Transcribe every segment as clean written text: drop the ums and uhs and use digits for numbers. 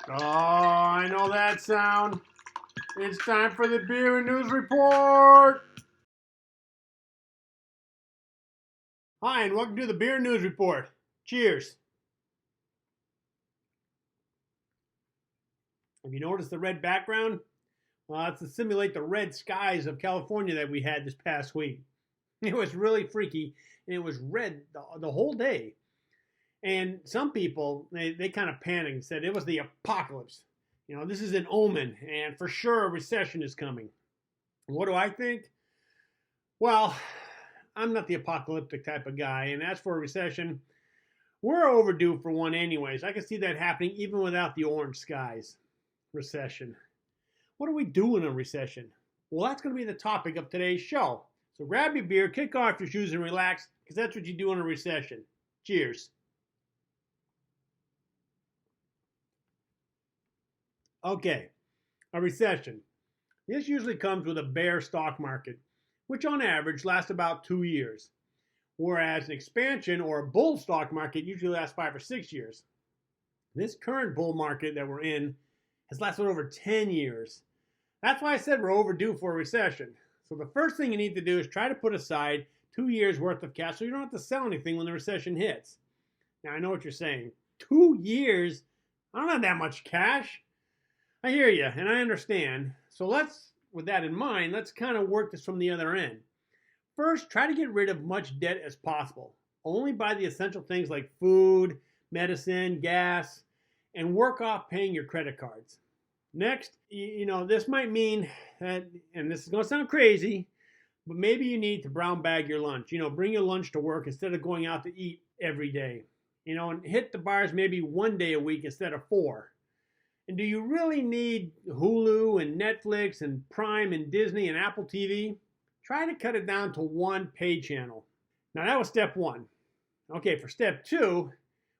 Oh, I know that sound. It's time for the Beer News Report. Hi, and welcome to the Beer News Report. Cheers. Have you noticed the red background? Well, that's to simulate the red skies of California that we had this past week. It was really freaky, and it was red the whole day. And some people, they kind of panicked and said it was the apocalypse. You know, this is an omen, and for sure a recession is coming. What do I think? Well, I'm not the apocalyptic type of guy, and as for a recession, we're overdue for one anyways. I can see that happening even without the orange skies. Recession. What do we do in a recession? Well, that's going to be the topic of today's show. So grab your beer, kick off your shoes, and relax, because that's what you do in a recession. Cheers. Okay, a recession. This usually comes with a bear stock market, which on average lasts about 2 years, whereas an expansion or a bull stock market usually lasts 5 or 6 years. This current bull market that we're in has lasted over 10 years. That's why I said we're overdue for a recession. So the first thing you need to do is try to put aside 2 years worth of cash so you don't have to sell anything when the recession hits. Now I know what you're saying. 2 years? I don't have that much cash. I hear you, and I understand. So with that in mind, let's kind of work this from the other end. First, try to get rid of much debt as possible. Only buy the essential things like food, medicine, gas, and work off paying your credit cards. Next, this might mean that, and this is going to sound crazy, but maybe you need to brown bag your lunch. Bring your lunch to work instead of going out to eat every day. And hit the bars maybe 1 day a week instead of 4. And do you really need Hulu and Netflix and Prime and Disney and Apple TV? Try to cut it down to 1 pay channel. Now that was step 1. Okay, for step 2,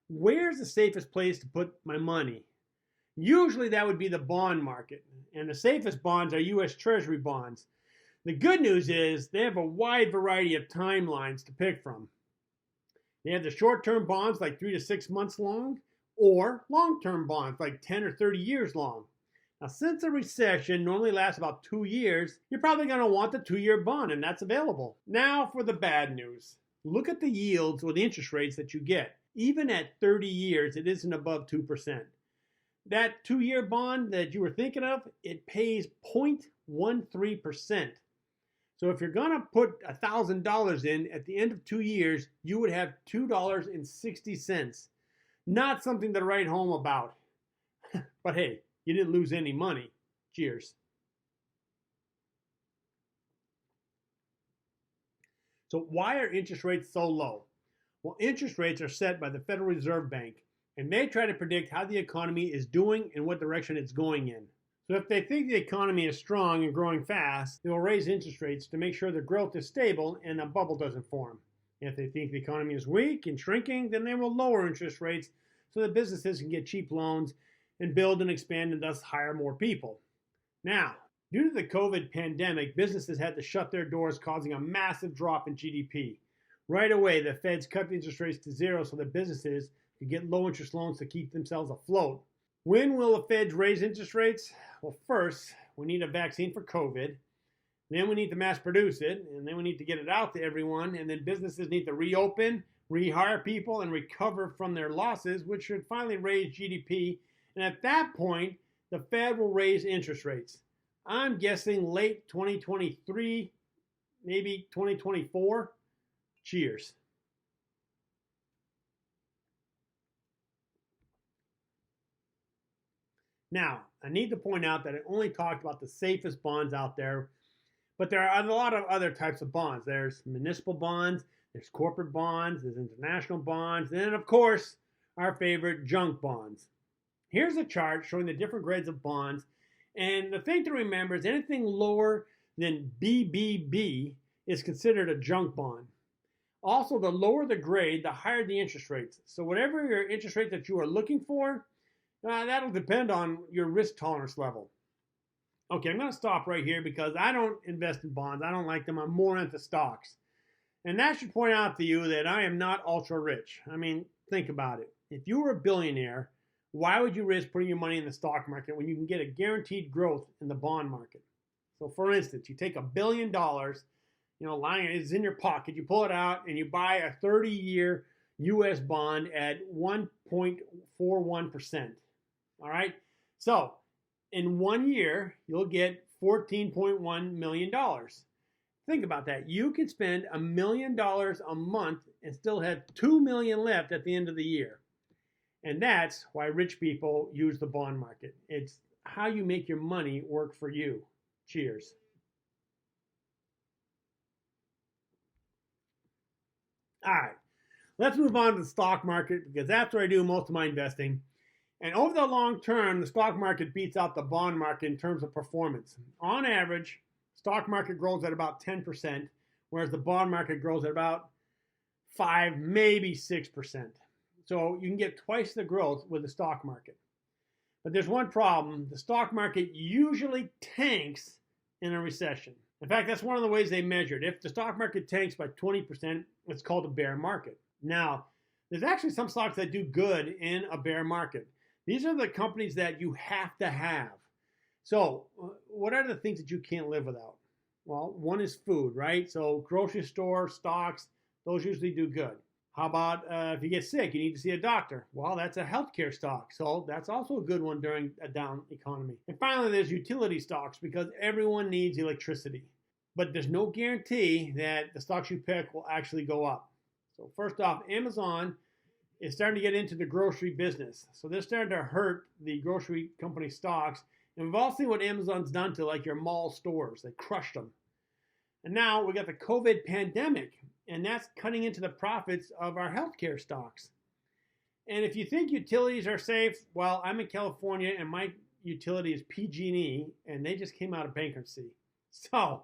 where's the safest place to put my money? Usually that would be the bond market, and the safest bonds are U.S. Treasury bonds. The good news is they have a wide variety of timelines to pick from. They have the short-term bonds like 3 to 6 months long, or long-term bonds like 10 or 30 years long. Now, since a recession normally lasts about 2 years, you're probably going to want the 2-year bond, and that's available. Now for the bad news. Look at the yields or the interest rates that you get. Even at 30 years, it isn't above 2%. That 2-year bond that you were thinking of, it pays 0.13%. So if you're going to put $1,000 in at the end of 2 years, you would have $2.60. Not something to write home about. But hey, you didn't lose any money. Cheers. So why are interest rates so low? Well, interest rates are set by the Federal Reserve Bank, and they try to predict how the economy is doing and what direction it's going in. So if they think the economy is strong and growing fast, they will raise interest rates to make sure the growth is stable and a bubble doesn't form. If they think the economy is weak and shrinking, then they will lower interest rates so that businesses can get cheap loans and build and expand and thus hire more people. Now, due to the COVID pandemic, businesses had to shut their doors, causing a massive drop in GDP. Right away, the feds cut the interest rates to zero so that businesses could get low interest loans to keep themselves afloat. When will the feds raise interest rates? Well, first, we need a vaccine for COVID. Then we need to mass produce it, and then we need to get it out to everyone, and then businesses need to reopen, rehire people, and recover from their losses, which should finally raise GDP. And at that point, the Fed will raise interest rates. I'm guessing late 2023, maybe 2024. Cheers. Now, I need to point out that I only talked about the safest bonds out there, but there are a lot of other types of bonds. There's municipal bonds, there's corporate bonds, there's international bonds, and then, of course, our favorite junk bonds. Here's a chart showing the different grades of bonds, and the thing to remember is anything lower than BBB is considered a junk bond. Also, the lower the grade, the higher the interest rates. So whatever your interest rate that you are looking for, that'll depend on your risk tolerance level. Okay, I'm going to stop right here because I don't invest in bonds. I don't like them. I'm more into stocks. And that should point out to you that I am not ultra rich. I mean, think about it. If you were a billionaire, Why would you risk putting your money in the stock market when you can get a guaranteed growth in the bond market? So for instance, you take $1 billion, lying it's in your pocket, you pull it out and you buy a 30-year US bond at 1.41%. All right? So in 1 year, you'll get $14.1 million. Think about that. You could spend $1 million a month and still have $2 million left at the end of the year. And that's why rich people use the bond market. It's how you make your money work for you. Cheers. All right, let's move on to the stock market because that's where I do most of my investing. And over the long term, the stock market beats out the bond market in terms of performance. On average, stock market grows at about 10%, whereas the bond market grows at about 5, maybe 6%. So you can get twice the growth with the stock market. But there's one problem. The stock market usually tanks in a recession. In fact, that's one of the ways they measure it. If the stock market tanks by 20%, it's called a bear market. Now, there's actually some stocks that do good in a bear market. These are the companies that you have to have. So what are the things that you can't live without? Well, one is food, right? So grocery store, stocks, those usually do good. How about if you get sick, you need to see a doctor? Well, that's a healthcare stock. So that's also a good one during a down economy. And finally, there's utility stocks because everyone needs electricity. But there's no guarantee that the stocks you pick will actually go up. So first off, Amazon is starting to get into the grocery business. So they're starting to hurt the grocery company stocks. And we've all seen what Amazon's done to like your mall stores. They crushed them. And now we got the COVID pandemic, and that's cutting into the profits of our healthcare stocks. And if you think utilities are safe, well, I'm in California and my utility is PG&E, and they just came out of bankruptcy. So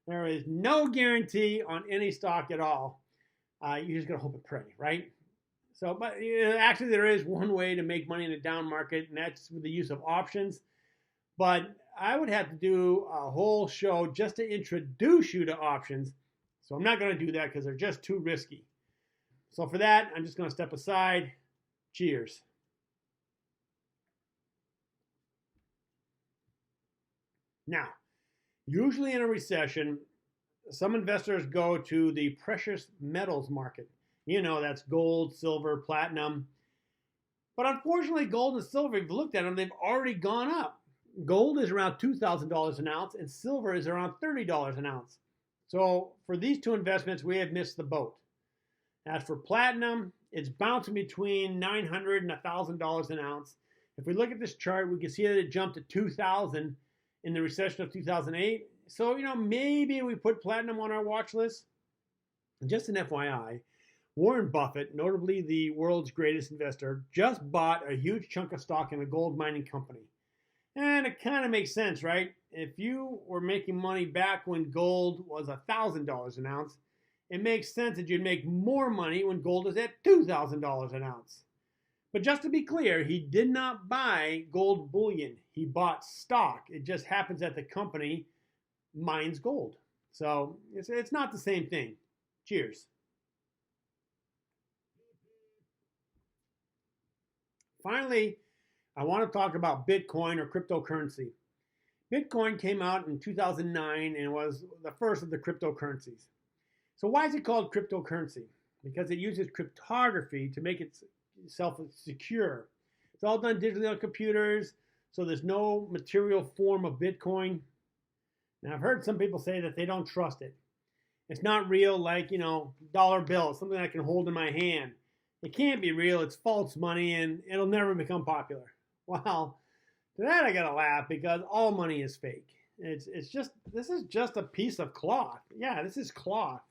there is no guarantee on any stock at all. You're just gonna hope and pray, right? So, but actually there is one way to make money in a down market, and that's with the use of options. But I would have to do a whole show just to introduce you to options. So I'm not going to do that because they're just too risky. So for that, I'm just going to step aside. Cheers. Now, usually in a recession, some investors go to the precious metals market. That's gold, silver, platinum. But unfortunately, gold and silver, if you've looked at them, they've already gone up. Gold is around $2,000 an ounce, and silver is around $30 an ounce. So for these two investments, we have missed the boat. As for platinum, it's bouncing between $900 and $1,000 an ounce. If we look at this chart, we can see that it jumped to $2,000 in the recession of 2008. So, maybe we put platinum on our watch list. Just an FYI, Warren Buffett, notably the world's greatest investor, just bought a huge chunk of stock in a gold mining company. And it kind of makes sense, right? If you were making money back when gold was $1,000 an ounce, it makes sense that you'd make more money when gold is at $2,000 an ounce. But just to be clear, he did not buy gold bullion. He bought stock. It just happens that the company mines gold. So it's not the same thing. Cheers. Finally, I want to talk about Bitcoin or cryptocurrency. Bitcoin came out in 2009 and was the first of the cryptocurrencies. So why is it called cryptocurrency? Because it uses cryptography to make itself secure. It's all done digitally on computers, so there's no material form of Bitcoin. Now, I've heard some people say that they don't trust it. It's not real like, dollar bill, something I can hold in my hand. It can't be real, it's false money, and it'll never become popular. Well, to that I gotta laugh because all money is fake. This is just a piece of cloth. Yeah, this is cloth.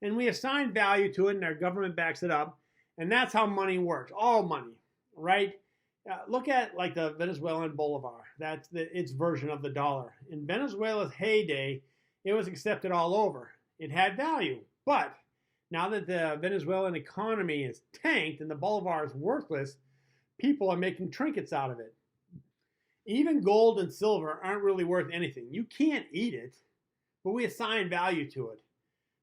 And we assign value to it and our government backs it up. And that's how money works, all money, right? Look at like the Venezuelan bolivar. That's its version of the dollar. In Venezuela's heyday, it was accepted all over. It had value. But now that the Venezuelan economy is tanked and the bolivar is worthless, people are making trinkets out of it. Even gold and silver aren't really worth anything. You can't eat it, but we assign value to it.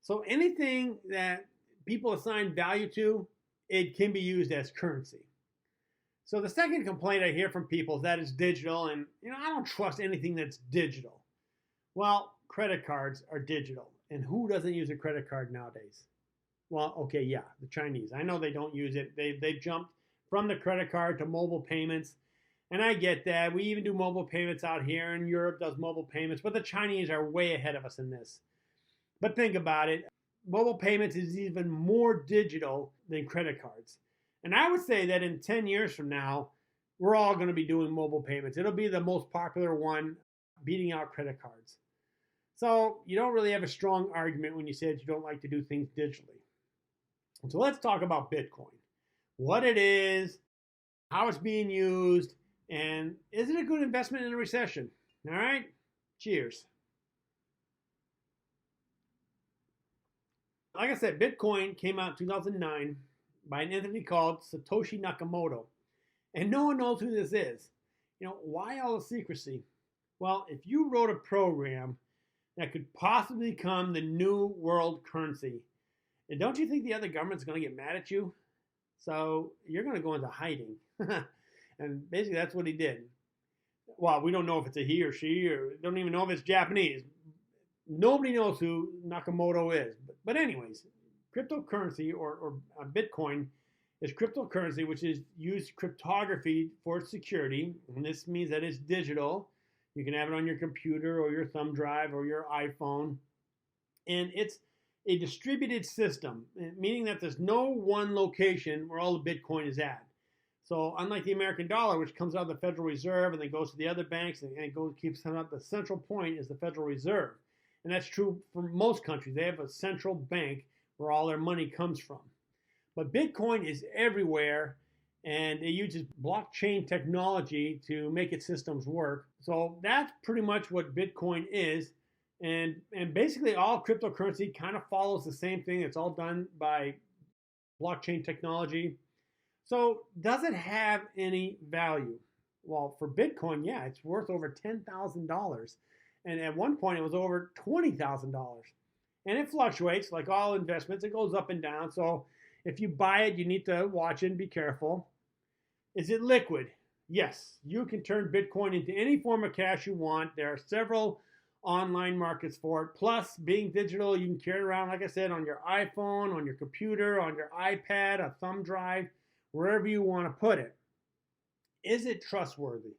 So anything that people assign value to, it can be used as currency. So the second complaint I hear from people is that it's digital, and I don't trust anything that's digital. Well, credit cards are digital, and who doesn't use a credit card nowadays? Well, okay, yeah, the Chinese. I know they don't use it. They jumped from the credit card to mobile payments, and I get that. We even do mobile payments out here, and Europe does mobile payments, but the Chinese are way ahead of us in this. But think about it. Mobile payments is even more digital than credit cards. And I would say that in 10 years from now, we're all going to be doing mobile payments. It'll be the most popular one, beating out credit cards. So you don't really have a strong argument when you say that you don't like to do things digitally. So let's talk about Bitcoin. What it is, how it's being used, and is it a good investment in a recession? All right? Cheers. Like I said, Bitcoin came out in 2009 by an entity called Satoshi Nakamoto. And no one knows who this is. Why all the secrecy? Well, if you wrote a program that could possibly become the new world currency, and don't you think the other government's going to get mad at you? So you're going to go into hiding. And basically that's what he did. Well, we don't know if it's a he or she, or don't even know if it's Japanese. Nobody knows who Nakamoto is. But anyways, cryptocurrency or Bitcoin is cryptocurrency, which is used cryptography for its security. And this means that it's digital. You can have it on your computer or your thumb drive or your iPhone. And it's a distributed system, meaning that there's no one location where all the Bitcoin is at. So unlike the American dollar, which comes out of the Federal Reserve and then goes to the other banks and keeps coming out, the central point is the Federal Reserve. And that's true for most countries. They have a central bank where all their money comes from. But Bitcoin is everywhere, and it uses blockchain technology to make its systems work. So that's pretty much what Bitcoin is. And basically all cryptocurrency kind of follows the same thing. It's all done by blockchain technology. So does it have any value? Well, for Bitcoin, yeah, it's worth over $10,000. And at one point, it was over $20,000. And it fluctuates like all investments. It goes up and down. So if you buy it, you need to watch it and be careful. Is it liquid? Yes, you can turn Bitcoin into any form of cash you want. There are several online markets for it. Plus, being digital, you can carry it around, like I said, on your iPhone, on your computer, on your iPad, a thumb drive, wherever you want to put it. Is it trustworthy?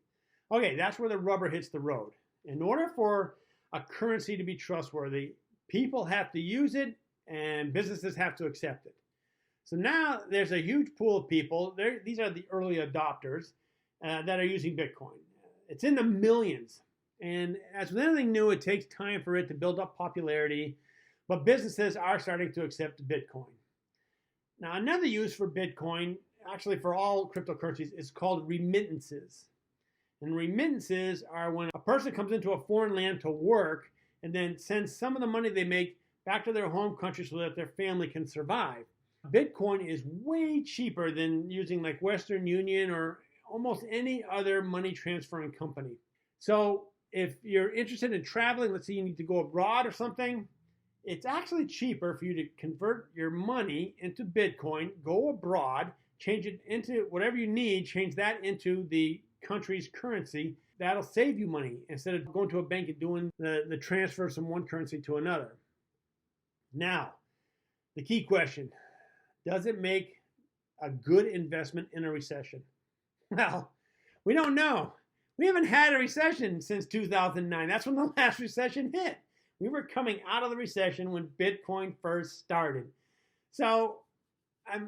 Okay, that's where the rubber hits the road. In order for a currency to be trustworthy, people have to use it and businesses have to accept it. So now there's a huge pool of people. These are the early adopters that are using Bitcoin. It's in the millions. And as with anything new, it takes time for it to build up popularity. But businesses are starting to accept Bitcoin. Now, another use for Bitcoin, actually for all cryptocurrencies, is called remittances. And remittances are when a person comes into a foreign land to work and then sends some of the money they make back to their home country so that their family can survive. Bitcoin is way cheaper than using like Western Union or almost any other money transferring company. So if you're interested in traveling, let's say you need to go abroad or something, it's actually cheaper for you to convert your money into Bitcoin, go abroad, change it into whatever you need, change that into the country's currency. That'll save you money instead of going to a bank and doing the transfer from one currency to another. Now, the key question, does it make a good investment in a recession? Well, we don't know. We haven't had a recession since 2009. That's when the last recession hit. We were coming out of the recession when Bitcoin first started. So I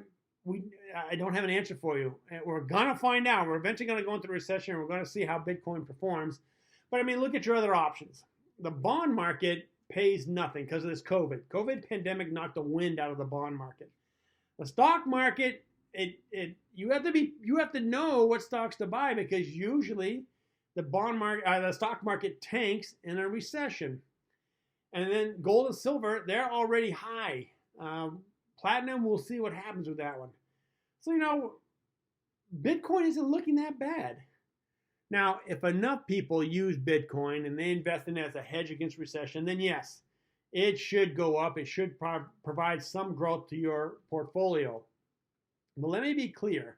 don't have an answer for you. We're going to find out. We're eventually going to go into the recession and we're going to see how Bitcoin performs. But I mean, look at your other options. The bond market pays nothing because of this COVID. COVID pandemic knocked the wind out of the bond market. The stock market, you have to know what stocks to buy because usually the stock market tanks in a recession. And then gold and silver, they're already high. Platinum, we'll see what happens with that one. So, Bitcoin isn't looking that bad. Now, if enough people use Bitcoin and they invest in it as a hedge against recession, then yes, it should go up. It should provide some growth to your portfolio. But let me be clear.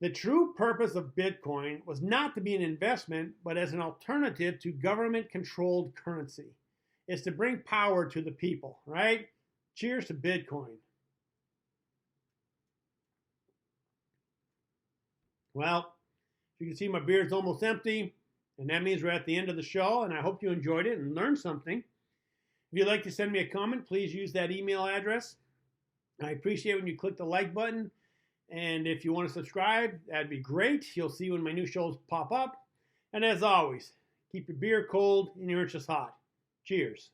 The true purpose of Bitcoin was not to be an investment, but as an alternative to government-controlled currency. It's to bring power to the people, right? Cheers to Bitcoin. Well, you can see my beer's almost empty, and that means we're at the end of the show, and I hope you enjoyed it and learned something. If you'd like to send me a comment, please use that email address. I appreciate when you click the like button, and if you want to subscribe, that'd be great. You'll see when my new shows pop up. And as always, keep your beer cold and your inches hot. Cheers.